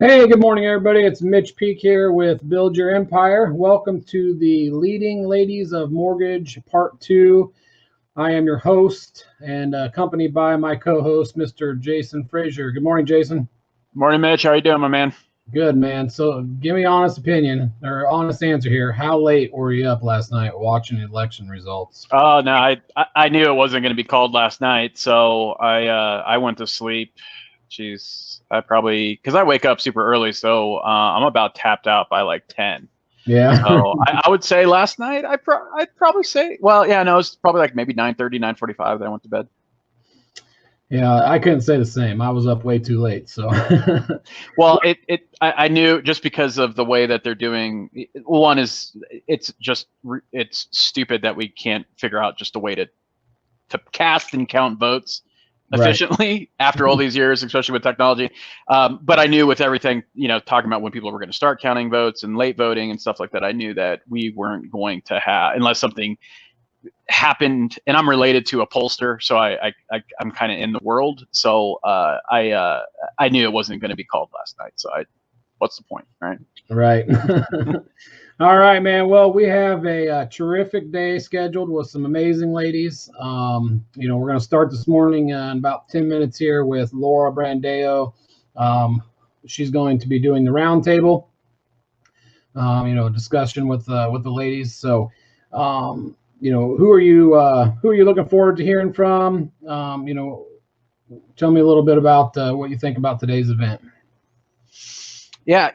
Hey, good morning, everybody. It's Mitch Peak here with Build Your Empire. Welcome to the Leading Ladies of Mortgage Part 2. I am your host and accompanied by my co-host, Mr. Jason Frazier. Good morning, Jason. Morning, Mitch. How you doing, my man? Good, man. So give me an honest opinion or honest answer here. How late were you up last night watching the election results? Oh no, I knew it wasn't going to be called last night, so I went to sleep. Jeez, I probably because I wake up super early, so I'm about tapped out by like 10. Yeah. So I would say last night I'd probably say yeah, no, it's probably like maybe 9:30, 9:45 that I went to bed. Yeah, I couldn't say the same. I was up way too late. So Well, I knew just because of the way that they're doing. One is it's stupid that we can't figure out just a way to cast and count votes right. efficiently after all these years, especially with technology. But I knew with everything, talking about when people were going to start counting votes and late voting and stuff like that, I knew that we weren't going to have, unless something happened. And I'm related to a pollster, so I'm kind of in the world. So I knew it wasn't going to be called last night. So what's the point, right? Right. All right, man. Well, we have a terrific day scheduled with some amazing ladies. We're going to start this morning in about 10 minutes here with Laura Brandeo. She's going to be doing the roundtable, discussion with the ladies. So, who are you looking forward to hearing from? Tell me a little bit about what you think about today's event. Yeah,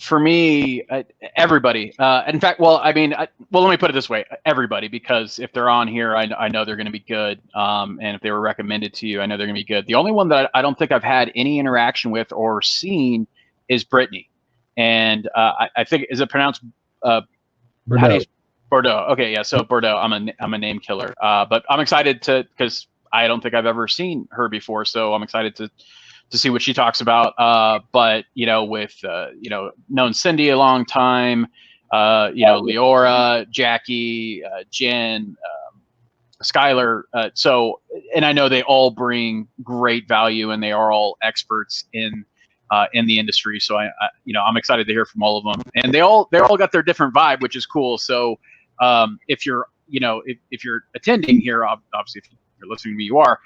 for me, everybody. In fact, let me put it this way: everybody, because if they're on here, I know they're going to be good. And if they were recommended to you, I know they're going to be good. The only one that I don't think I've had any interaction with or seen is Brittany, and I think is it pronounced Bordeaux. Bordeaux. Okay, yeah. So Bordeaux, I'm a name killer, but I'm excited because I don't think I've ever seen her before, so I'm excited to see what she talks about. But with known Cindy a long time, Leora, Jackie, Jen, Skylar. And I know they all bring great value, and they are all experts in the industry. So I'm excited to hear from all of them, and they all got their different vibe, which is cool. So if you're if you're attending here, obviously if you're listening to me, you are.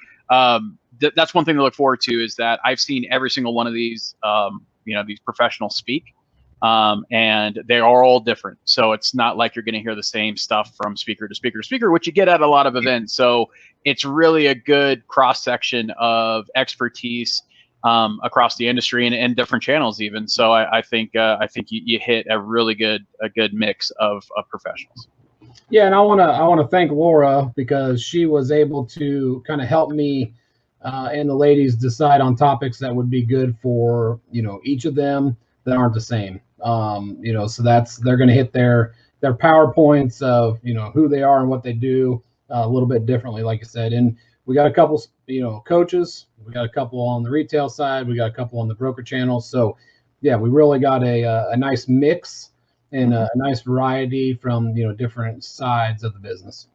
That's one thing to look forward to, is that I've seen every single one of these, these professionals speak, and they are all different. So it's not like you're going to hear the same stuff from speaker to speaker to speaker, which you get at a lot of events. So it's really a good cross section of expertise across the industry and different channels even. So I think you hit a really good mix of professionals. Yeah, and I want to thank Laura, because she was able to kind of help me and the ladies decide on topics that would be good for each of them that aren't the same. So they're going to hit their PowerPoints of who they are and what they do a little bit differently, like I said. And we got a couple coaches, we got a couple on the retail side, we got a couple on the broker channel. So yeah, we really got a nice mix and a nice variety from different sides of the business.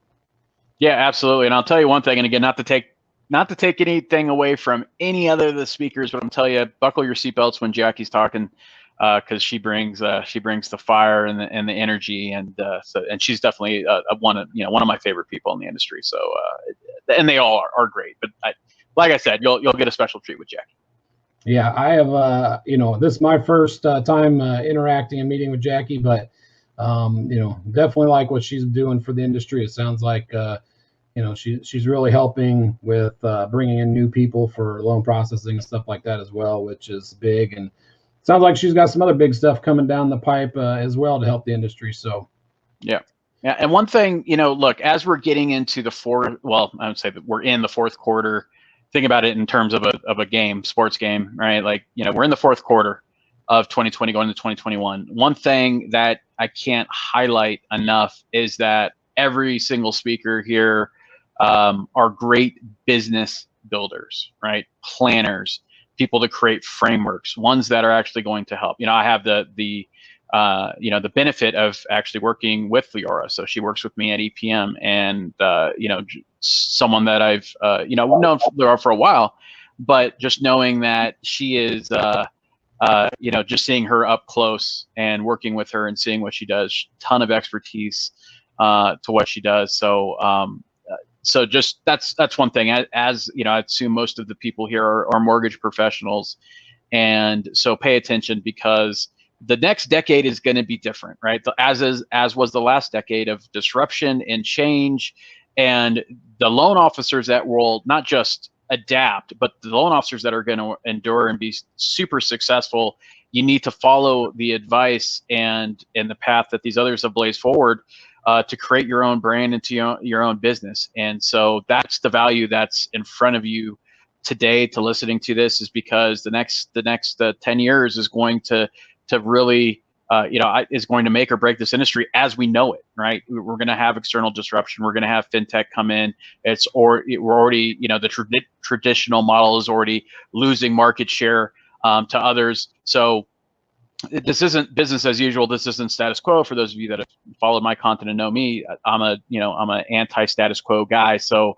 Yeah, absolutely. And I'll tell you one thing, and again, not to take anything away from any other of the speakers, but I'm telling you, buckle your seatbelts when Jackie's talking, because she brings the fire and the energy, and she's definitely one of my favorite people in the industry. So and they all are great, but like I said, you'll get a special treat with Jackie. Yeah, I have, this is my first time interacting and meeting with Jackie, but, definitely like what she's doing for the industry. It sounds like, she's really helping with bringing in new people for loan processing and stuff like that as well, which is big. And it sounds like she's got some other big stuff coming down the pipe as well to help the industry. So, yeah. Yeah. And one thing, look, as we're getting into I would say that we're in the fourth quarter. Think about it in terms of a game, sports game, right? Like, we're in the fourth quarter of 2020 going into 2021. One thing that I can't highlight enough is that every single speaker here are great business builders, right? Planners, people to create frameworks, ones that are actually going to help. I have the benefit of actually working with Leora. So she works with me at EPM, and someone that I've known Leora for a while, but just knowing that she is just seeing her up close and working with her and seeing what she does, ton of expertise to what she does. So just that's one thing. As you know, I assume most of the people here are mortgage professionals, and so pay attention, because the next decade is going to be different, right? As was the last decade of disruption and change, and the loan officers that will not just adapt, but the loan officers that are going to endure and be super successful, you need to follow the advice and the path that these others have blazed forward to create your own brand into your own business. And so that's the value that's in front of you today to listening to this, is because the next 10 years is going to really is going to make or break this industry as we know it, right? We're going to have external disruption. We're going to have fintech come in. We're already, the traditional model is already losing market share to others. So this isn't business as usual. This isn't status quo. For those of you that have followed my content and know me, I'm an anti-status quo guy. So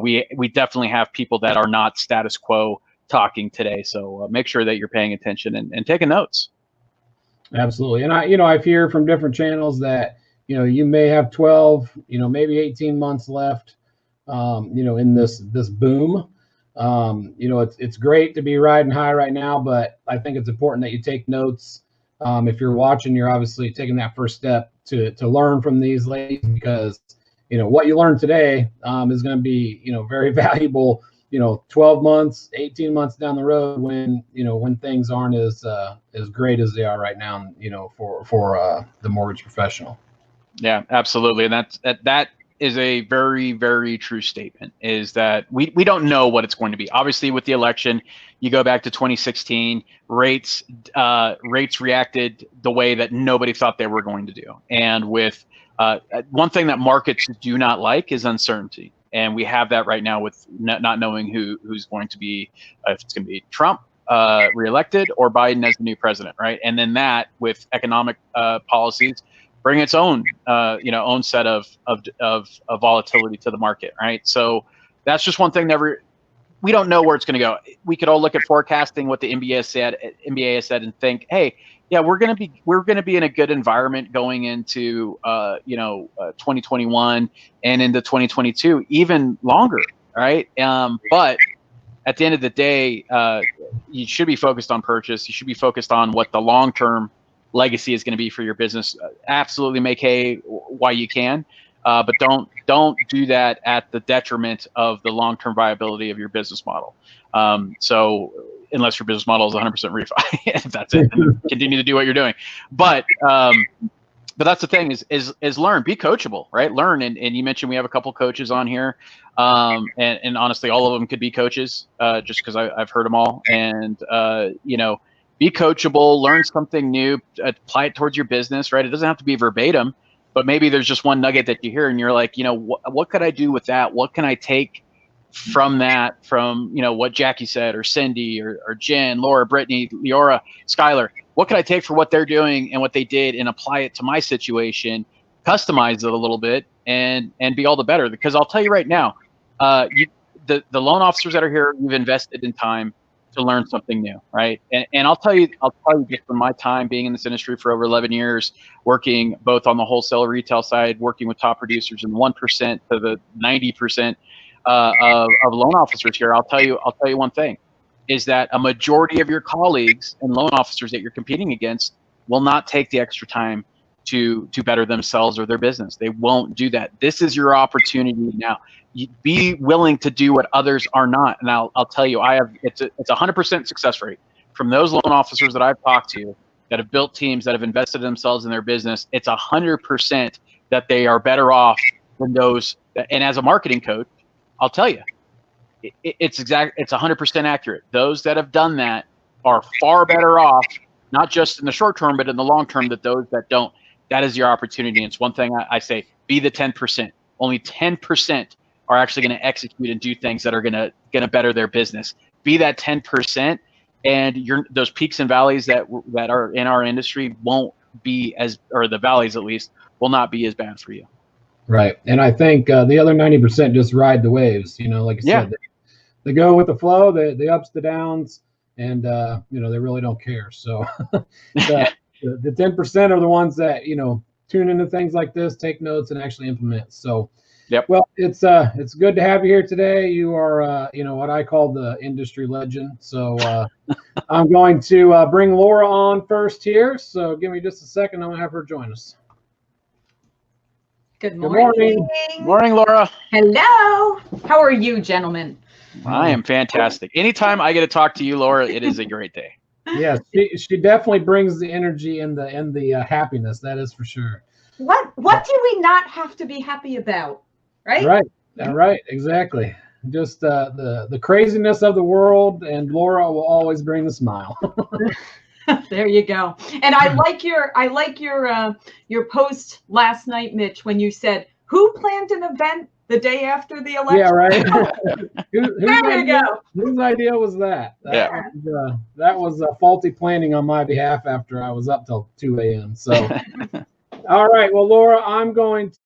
we definitely have people that are not status quo talking today. So make sure that you're paying attention and taking notes. Absolutely. And I hear from different channels that, you may have 12, maybe 18 months left, in this boom. It's great to be riding high right now, but I think it's important that you take notes. If you're watching, you're obviously taking that first step to learn from these ladies, because, what you learn today is going to be, very valuable, 12 months, 18 months down the road, when things aren't as great as they are right now, for the mortgage professional. Yeah, absolutely. And that is a very, very true statement, is that we don't know what it's going to be. Obviously, with the election, you go back to 2016, rates reacted the way that nobody thought they were going to do. And with one thing that markets do not like is uncertainty. And we have that right now with not knowing who's going to be, if it's going to be Trump reelected or Biden as the new president, right? And then that with economic policies bring its own set of volatility to the market, right? So that's just one thing that we don't know where it's going to go. We could all look at forecasting what the NBA has said and think, hey, yeah, we're going to be in a good environment going into 2021 and into 2022, even longer, right? But at the end of the day, you should be focused on purchase. You should be focused on what the long-term legacy is going to be for your business. Absolutely make hay while you can, but don't do that at the detriment of the long-term viability of your business model. So unless your business model is 100% refi, if that's it, and continue to do what you're doing. But that's the thing is learn, be coachable, right? Learn. And you mentioned we have a couple coaches on here. And honestly, all of them could be coaches, just because I've heard them all. And, be coachable, learn something new, apply it towards your business, right? It doesn't have to be verbatim, but maybe there's just one nugget that you hear and you're like, what could I do with that? What can I take from that, from, what Jackie said, or Cindy, or Jen, Laura, Brittany, Leora, Skylar? What can I take for what they're doing and what they did and apply it to my situation, customize it a little bit, and be all the better? Because I'll tell you right now, the loan officers that are here, you've invested in time to learn something new, right? And I'll tell you just from my time being in this industry for over 11 years, working both on the wholesale retail side, working with top producers and 1% to the 90% of loan officers here. I'll tell you one thing, is that a majority of your colleagues and loan officers that you're competing against will not take the extra time to better themselves or their business. They won't do that. This is your opportunity now. You be willing to do what others are not. And I'll tell you, it's a 100% success rate from those loan officers that I've talked to that have built teams, that have invested themselves in their business. It's 100% that they are better off than those. And as a marketing coach, I'll tell you, it's 100% accurate. Those that have done that are far better off, not just in the short term, but in the long term, than those that don't. That is your opportunity. And it's one thing I say, be the 10%. Only 10% are actually going to execute and do things that are going to better their business. Be that 10%, and those peaks and valleys that are in our industry won't be or the valleys at least, will not be as bad for you. Right. And I think the other 90% just ride the waves, like you said, they go with the flow, the ups, the downs. and they really don't care. So the 10% are the ones that tune into things like this, take notes, and actually implement. So. Yep. Well, it's good to have you here today. You are what I call the industry legend. So I'm going to bring Laura on first here. So give me just a second. I'm gonna have her join us. Good morning. Morning, Laura. Hello. How are you, gentlemen? I am fantastic. Anytime I get to talk to you, Laura, it is a great day. Yes, she definitely brings the energy and the happiness. That is for sure. What do we not have to be happy about? Right? Right, exactly. Just the craziness of the world, and Laura will always bring the smile. There you go. And I like your post last night, Mitch, when you said, "Who planned an event the day after the election?" Yeah, right. There you go. Whose idea was that? That was faulty planning on my behalf after I was up till 2 a.m. So, all right. Well, Laura, I'm going to